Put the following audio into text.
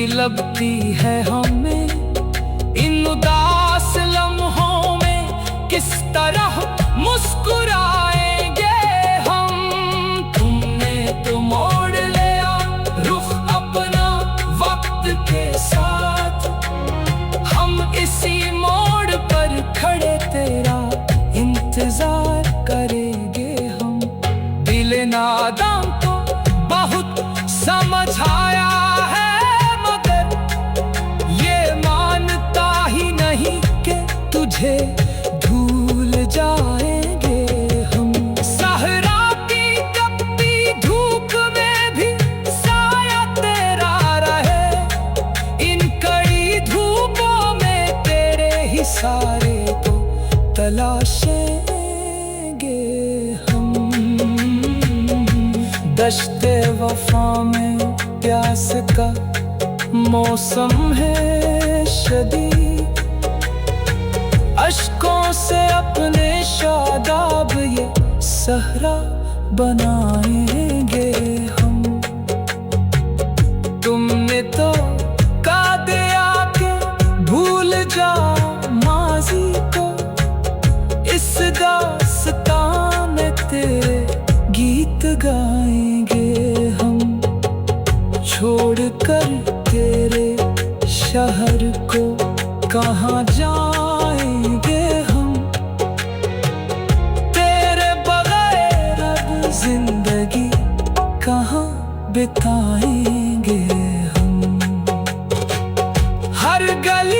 खुशी लगती है हमें इन उदास लम्हों में, किस तरह मुस्कुराएंगे हम। तुमने तो मोड़ लिया रुख अपना वक्त के साथ, हम इसी मोड़ पर खड़े तेरा इंतजार करेंगे हम। दिल नादां को बहुत समझाया है, मगर ये मानता ही नहीं कि तुझे भूल जाएंगे हम। सहरा की तपती धूप में भी साया तेरा रहे, इन कड़ी धूपों में तेरे ही सारे को तलाशेंगे हम। दश्ते वफा में प्यास का मौसम है शदीद, अश्कों से अपने शादाब ये सहरा बनाएंगे हम। तुमने तो कहा दिया कि भूल जाओ माजी को, इस दास्तां में तेरे गीत गाएंगे हम। छोड़ कर तेरे शहर को कहाँ जाएंगे हम, तेरे बगैर अब जिंदगी कहाँ बिताएंगे हम। हर गली